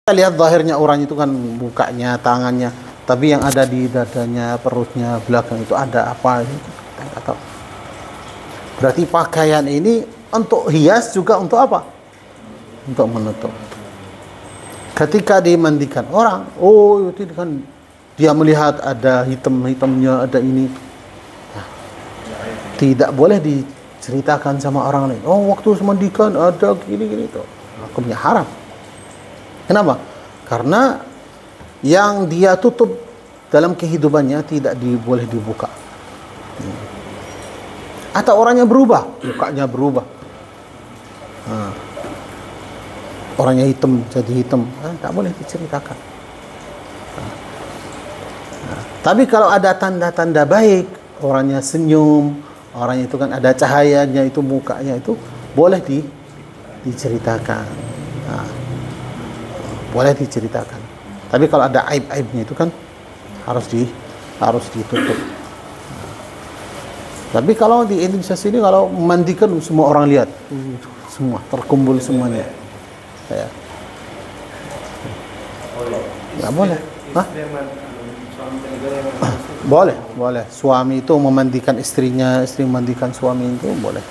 Kita lihat zahirnya orang itu kan mukanya, tangannya, tapi yang ada di dadanya, perutnya, belakang itu ada apa? Kita nggak tahu. Berarti pakaian ini untuk hias juga untuk apa? Untuk menutup. Ketika dimandikan orang, oh itu kan dia melihat ada hitam-hitamnya, ada ini. Nah, tidak boleh diceritakan sama orang lain. Oh, waktu mandikan ada gini-gini itu. Hukumnya haram. Kenapa? Karena yang dia tutup dalam kehidupannya tidak boleh dibuka. Atau orangnya berubah, mukanya berubah. Nah, orangnya hitam jadi hitam, tak boleh diceritakan. Nah, tapi kalau ada tanda-tanda baik, orangnya senyum, orangnya itu kan ada cahayanya, itu mukanya itu boleh diceritakan. Nah, boleh diceritakan. Tapi kalau ada aib-aibnya itu kan harus ditutup. Tapi kalau di Indonesia sini kalau memandikan semua orang lihat, semua terkumpul semuanya. Ya. Nggak boleh. Hah? Boleh, boleh. Suami itu memandikan istrinya, istri memandikan suami itu boleh.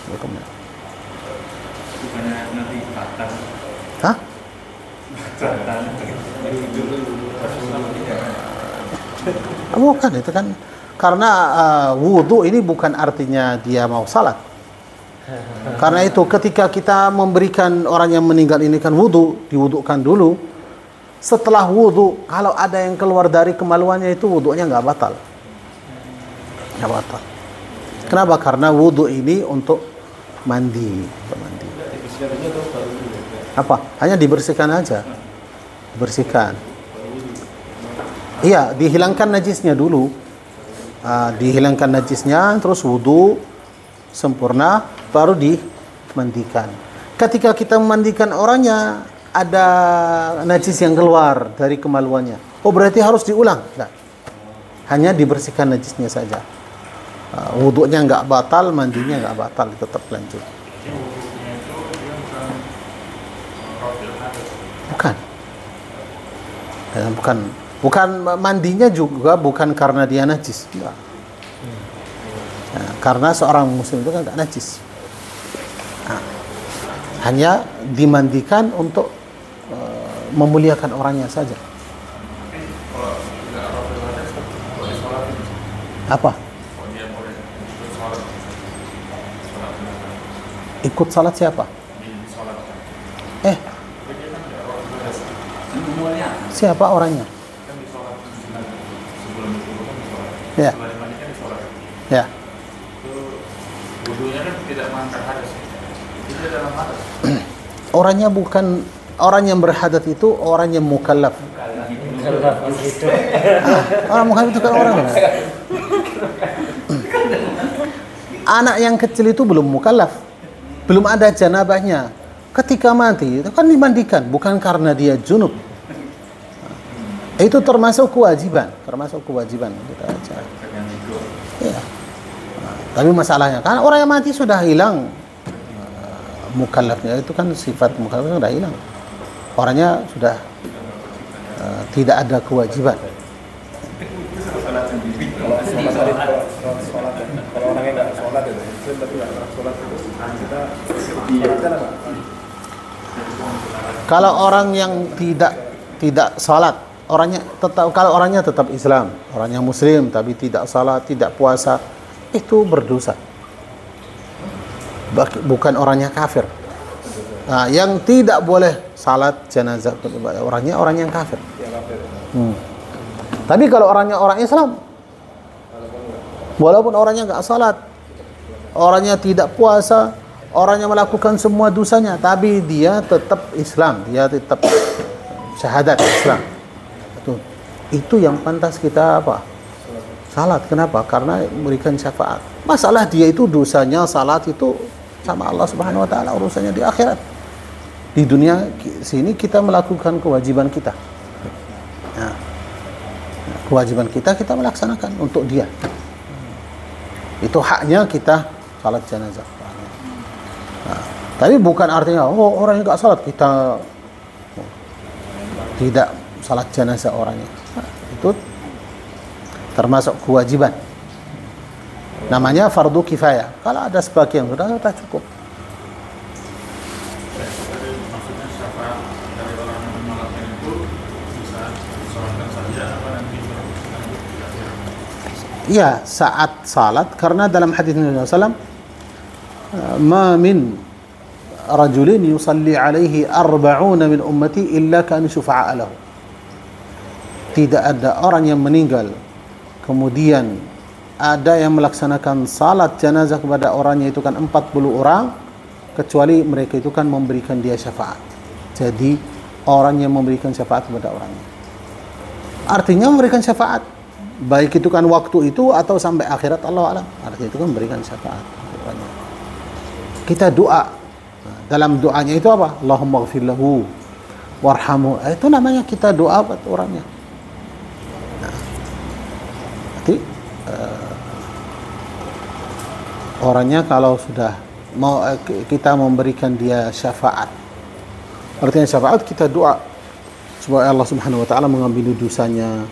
Hah? Bukan, itu kan karena wudhu ini bukan artinya dia mau salat. Karena itu ketika kita memberikan orang yang meninggal ini kan wudhu, diwudhukan dulu. Setelah wudhu, kalau ada yang keluar dari kemaluannya itu wudhunya nggak batal. Nggak batal. Kenapa? Karena wudhu ini untuk mandi. Apa? Hanya dibersihkan aja. Bersihkan. Iya, dihilangkan najisnya dulu. Dihilangkan najisnya, terus wudhu sempurna, baru dimandikan. Ketika kita memandikan orangnya, ada najis yang keluar dari kemaluannya. Oh, berarti harus diulang? Enggak. Hanya dibersihkan najisnya saja. Wudhunya nggak batal, mandinya nggak batal, tetap lanjut. Bukan. Bukan mandinya juga bukan karena dia najis. Enggak. Nah, karena seorang muslim itu kan tidak najis. Nah, hanya dimandikan untuk memuliakan orangnya saja. Apa? Ikut salat siapa? Siapa orangnya? Ya. Ya. Orangnya bukan orang yang berhadat, itu orang yang mukallaf. Orang mukallaf itu kan orang. Anak yang kecil itu belum mukallaf, belum ada janabahnya. Ketika mati itu kan dimandikan, bukan karena dia junub. Itu termasuk kewajiban kita baca. Ya. Tapi masalahnya kan orang yang mati sudah hilang mukallafnya, itu kan sifat mukallafnya sudah hilang. Orangnya sudah tidak ada kewajiban. Kalau orangnya nggak sholat itu, tapi nggak sholat itu, kalau orang yang tidak sholat, orangnya tetap, kalau orangnya tetap Islam, orangnya Muslim tapi tidak salat, tidak puasa, itu berdosa. Bukan orangnya kafir. Nah, yang tidak boleh salat jenazah orangnya orang yang kafir. Tapi kalau orangnya orang Islam, walaupun orangnya nggak salat, orangnya tidak puasa, orangnya melakukan semua dosanya, tapi dia tetap Islam, dia tetap syahadat Islam. Itu yang pantas kita apa? Salat. Kenapa? Karena memberikan syafaat. Masalah dia itu dosanya salat itu sama Allah Subhanahu wa taala, urusannya di akhirat. Di dunia sini kita melakukan kewajiban kita. Nah, kewajiban kita melaksanakan untuk dia. Itu haknya kita salat jenazah. Nah, tapi bukan artinya orang yang nggak salat kita tidak salat jenazah orangnya. Itu termasuk kewajiban. Namanya fardu kifayah. Kalau ada sebagian sudah cukup. Maksudnya syafaat dari orang yang menolakkan itu bisa disolatkan saja apa nanti? Iya, saat salat, karena dalam hadis Nabi SAW, ma min rajulin yusalli alaihi arba'una min ummati illa kan syufa'a lahu. Tidak ada orang yang meninggal kemudian ada yang melaksanakan salat jenazah kepada orangnya itu kan 40 orang, kecuali mereka itu kan memberikan dia syafaat. Jadi orang yang memberikan syafaat kepada orangnya, artinya memberikan syafaat, baik itu kan waktu itu atau sampai akhirat, Allah alam. Artinya itu kan memberikan syafaat. Kita doa, dalam doanya itu apa? Allahumma ghfir lahu warhamhu. Itu namanya kita doa buat orangnya. Nanti orangnya kalau sudah mau kita memberikan dia syafaat, artinya syafaat kita doa supaya Allah Subhanahu wa taala mengambil dosanya.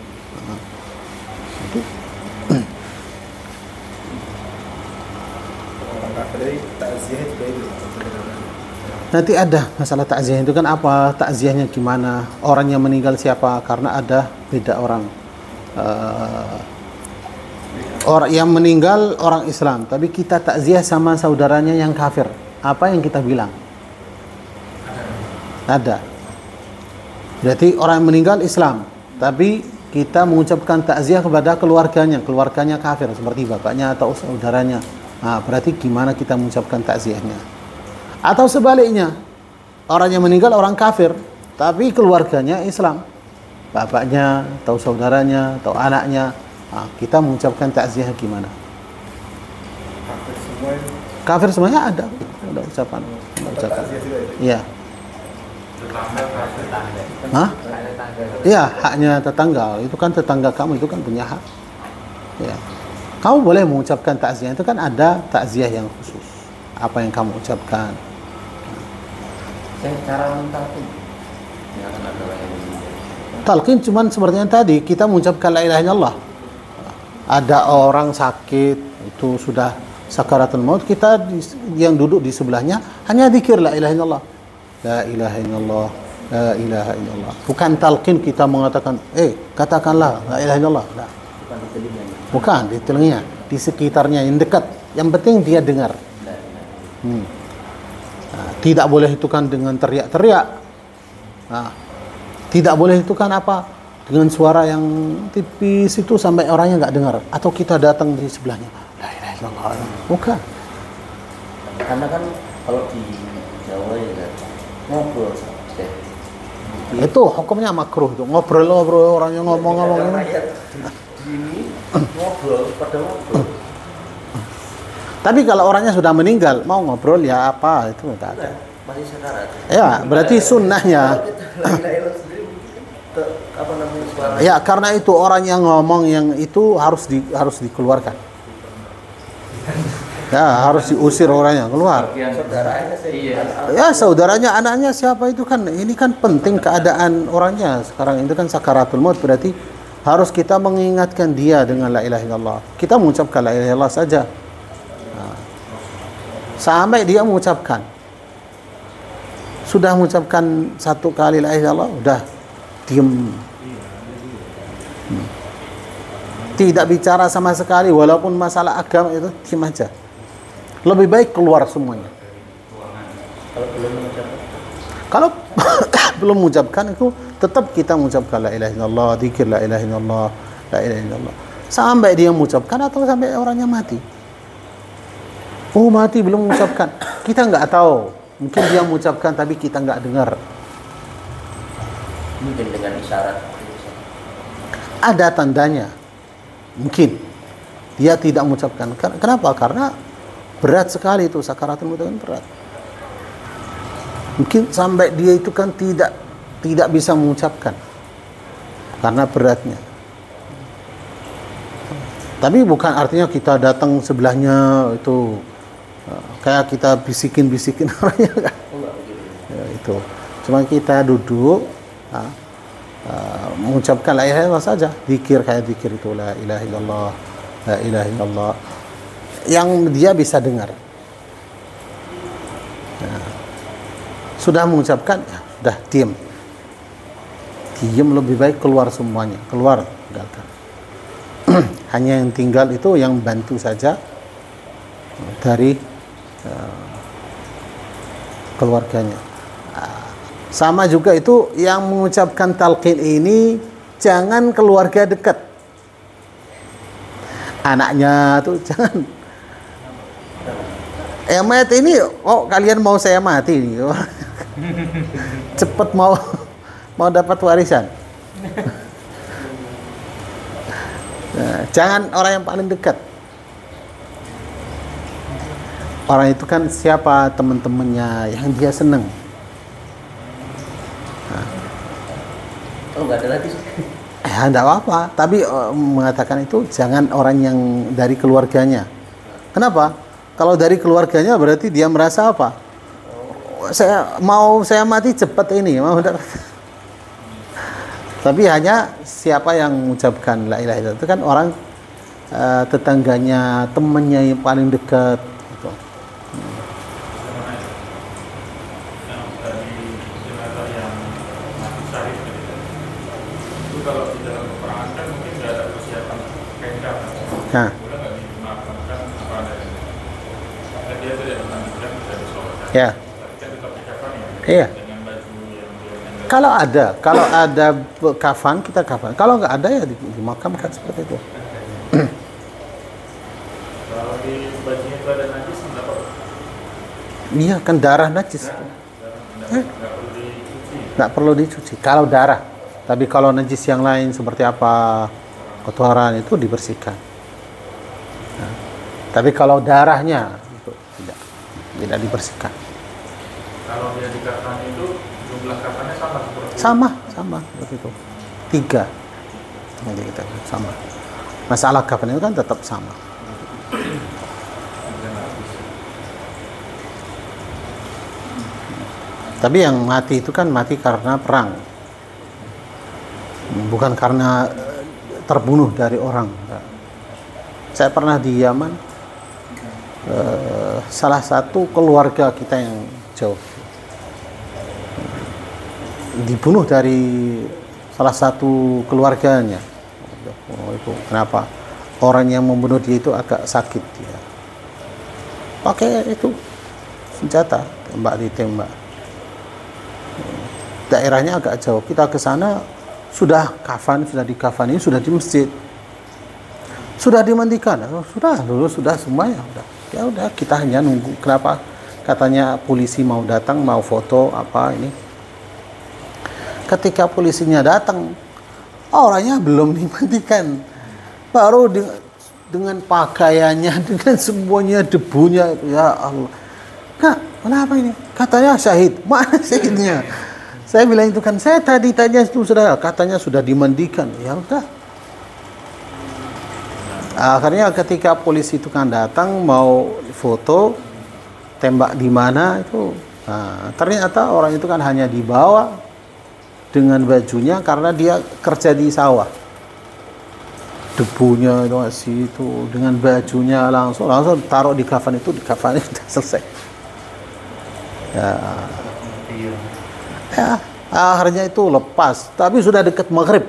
Nanti ada masalah takziah itu kan apa, takziahnya gimana, orang yang meninggal siapa, karena ada beda orang. Orang yang meninggal orang Islam, tapi kita takziah sama saudaranya yang kafir. Apa yang kita bilang? Ada. Berarti orang yang meninggal Islam, tapi kita mengucapkan takziah kepada keluarganya, keluarganya kafir seperti bapaknya atau saudaranya. Nah, berarti gimana kita mengucapkan takziahnya? Atau sebaliknya, orang yang meninggal orang kafir, tapi keluarganya Islam, bapaknya atau saudaranya atau anaknya. Nah, kita mengucapkan takziah gimana? Kafir semuanya ada ucapan. Iya. Hah? Iya, haknya tetangga. Itu kan tetangga kamu, itu kan punya hak. Ya. Kamu boleh mengucapkan takziah, itu kan ada takziah yang khusus. Apa yang kamu ucapkan? Cara mentalkin. Talqin cuman seperti yang tadi, kita mengucapkan la ilaha illallah. Ada orang sakit, itu sudah sakaratul maut, kita yang duduk di sebelahnya hanya zikir la ilaha illallah. La ilaha illallah, la ilaha illallah. Bukan talqin kita mengatakan, katakanlah la ilaha illallah. Nah. Bukan di telinganya, di sekitarnya yang dekat. Yang penting dia dengar. Nah, tidak boleh itu kan dengan teriak-teriak. Nah, tidak boleh itu kan apa? Dengan suara yang tipis itu sampai orangnya nggak dengar, atau kita datang di sebelahnya, la ilaha illallah. Bukan. Karena kan kalau di Jawa ya ngobrol. Itu hukumnya makruh itu. Ngobrol orangnya ngomong-ngomong ini ngobrol pada ngobrol. Tapi kalau orangnya sudah meninggal mau ngobrol ya apa itu enggak ada. Masih sekarat. Ya, berarti sunnahnya. Ya, karena itu orang yang ngomong yang itu harus dikeluarkan. Ya, harus diusir orangnya keluar. Ya, saudaranya, anaknya siapa itu kan, ini kan penting keadaan orangnya sekarang itu kan sakaratul maut, berarti harus kita mengingatkan dia dengan la ilaha illallah. Kita mengucapkan la ilaha illallah saja. Nah, sampai dia mengucapkan. Sudah mengucapkan satu kali la ilaha illallah, udah diam. Tidak bicara sama sekali, walaupun masalah agama itu diam aja. Lebih baik keluar semuanya. Kalau belum mengucapkan itu tetap kita mengucapkan la ilaha illallah, zikir la ilaha illallah, la ilaha illallah. Sampai dia mengucapkan atau sampai orangnya mati. Oh, mati belum mengucapkan. Kita nggak tahu. Mungkin dia mengucapkan tapi kita nggak dengar. Mungkin dengan isyarat. Ada tandanya. Mungkin dia tidak mengucapkan. Kenapa? Karena berat sekali itu sakaratul maut, kan berat. Mungkin sampai dia itu kan tidak bisa mengucapkan karena beratnya. Tapi bukan artinya kita datang sebelahnya itu kayak kita bisikin orangnya kan. Ya, itu. Cuma kita duduk, mengucapkan la ilaha illallah saja, zikir kayak zikir itu la ilaha illallah, la ilaha illallah, yang dia bisa dengar. Sudah mengucapkan, ya, sudah diam. Diam lebih baik, keluar semuanya, keluar, tinggalkan. Hanya yang tinggal itu yang bantu saja dari keluarganya. Sama juga itu yang mengucapkan talqin ini jangan keluarga dekat. Anaknya tuh jangan. Mayat ini, oh kalian mau saya mati nih. Cepet mau dapat warisan. Nah, jangan orang yang paling dekat. Orang itu kan siapa teman-temannya yang dia seneng. Oh, nggak ada lagi. Ya enggak apa-apa, tapi mengatakan itu jangan orang yang dari keluarganya. Kenapa? Kalau dari keluarganya berarti dia merasa apa? Saya mati cepat ini, mau enggak? Tapi hanya siapa yang mengucapkan la ilaha illallah itu kan orang tetangganya, temannya yang paling dekat gitu. Kalau di dalam peperangan kan mungkin nggak ada persiapan tenda, Nah, boleh nggak dimakamkan apa adanya? Dan dia tidak menantikan dari sholat. ya. Tapi kan tetap dikafani ya. Iya. Dengan baju yang dia tenda. Kalau ada kafan kita kafan. Kalau nggak ada ya dimakamkan seperti itu. Kalau di bajunya itu ada najis nggak apa? Iya kan darah najis. Nggak perlu dicuci. Nggak perlu dicuci. Kalau darah. Tapi kalau najis yang lain seperti apa kotoran itu dibersihkan. Nah, tapi kalau darahnya itu tidak dibersihkan. Kalau dia di kafan itu jumlah kafannya sama seperti Sama seperti itu. 3. Jadi kita sama. Masalah kafan itu kan tetap sama. Tapi yang mati itu kan mati karena perang. Bukan karena terbunuh dari orang. Saya pernah di Yaman, salah satu keluarga kita yang jauh dibunuh dari salah satu keluarganya. Oh, itu kenapa? Orang yang membunuh dia itu agak sakit dia. Pakai itu senjata, ditembak. Daerahnya agak jauh. Kita ke sana sudah dikafani, sudah di masjid, sudah dimandikan, sudah semuanya, ya udah kita hanya nunggu. Kenapa? Katanya polisi mau datang, mau foto apa ini. Ketika polisinya datang, orangnya belum dimandikan, baru dengan pakaiannya, dengan semuanya debunya, ya Allah. Kak, kenapa ini? Katanya syahid. Mana syahidnya? Saya bilang itu kan saya tadi tanya itu sudah, katanya sudah dimandikan. Ya udah. Akhirnya ketika polisi itu kan datang mau foto tembak di mana itu, ternyata orang itu kan hanya dibawa dengan bajunya karena dia kerja di sawah. Debunya itu masih itu, dengan bajunya langsung taruh di kafan itu, di kafan itu sudah selesai. Ya, akhirnya itu lepas, tapi sudah dekat maghrib.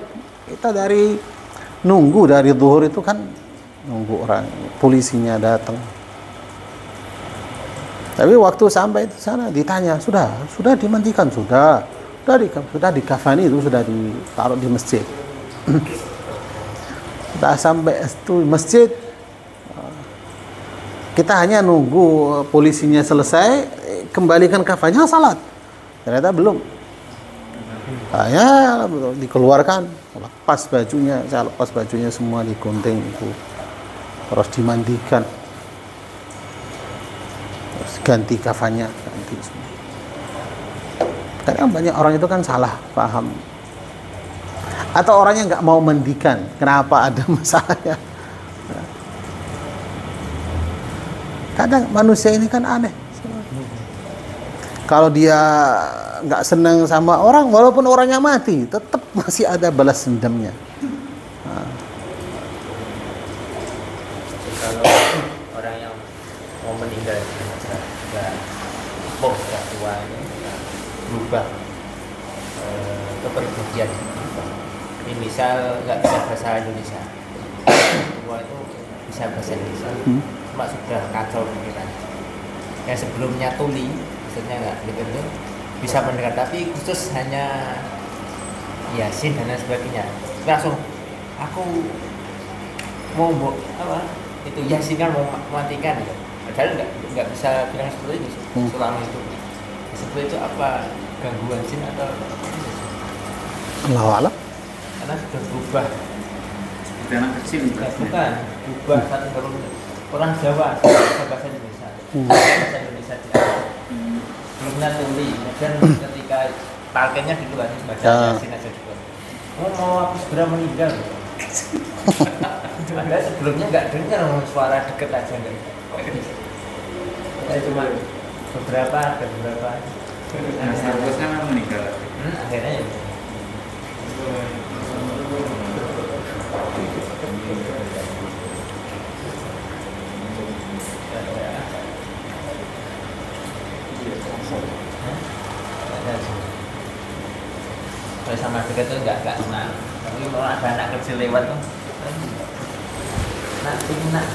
Kita nunggu dari zuhur itu kan nunggu orang polisinya datang. Tapi waktu sampai di sana ditanya, sudah dimandikan, sudah dikafani itu, sudah ditaruh di masjid. Kita sampai itu masjid, kita hanya nunggu polisinya selesai, kembalikan kafannya, salat. Ternyata belum. Ya dikeluarkan, lepas bajunya, saya lepas bajunya semua, digunting itu, terus dimandikan, terus ganti kafannya, ganti semua. Kadang banyak orang itu kan salah paham, atau orangnya nggak mau mandikan, kenapa ada masalahnya. Kadang manusia ini kan aneh. Kalau dia nggak senang sama orang, walaupun orangnya mati, tetap masih ada balas dendamnya. Kalau orang yang mau meninggal sudah tua ini berubah kepribadian. Ini misal nggak bisa bahasa Indonesia, tua itu bisa bahasa Indonesia, cuma sudah kacau pikiran. Yang sebelumnya tuli, maksudnya nggak gitu, bisa mendengar, tapi khusus hanya Yasin dan lain sebagainya. Langsung aku mau apa? Itu Yasin kan mau matikan gitu. Padahal nggak bisa bilang seperti itu selama itu. Seperti itu apa gangguan jin atau Allahu a'lam. karena sudah berubah. Seperti anak kecil Bukan berubah satu baru orang Jawa bisa bahasa Indonesia. Bahasa Indonesia tidak. Belumnya tuli, kemudian ketika talkennya di luar baca Yasin aja dulu. Mau aku segera meninggal. Anda sebelumnya nggak dengar suara deket aja nggak? Saya cuma beberapa. Nah, seharusnya memang meninggal. Akhirnya ya. Kalau sama dekat tuh nggak senang. Tapi kalau ada anak kecil lewat tuh, nak.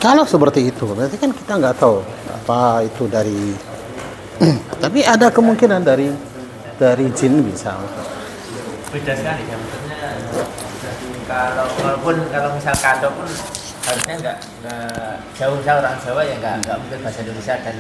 Kalau seperti itu, berarti kan kita nggak tahu apa itu dari. Tapi ada kemungkinan dari jin bisa. Beda sekali ya, maksudnya kalau misal kado pun harusnya nggak jauh orang Jawa ya nggak mungkin bahasa Indonesia dan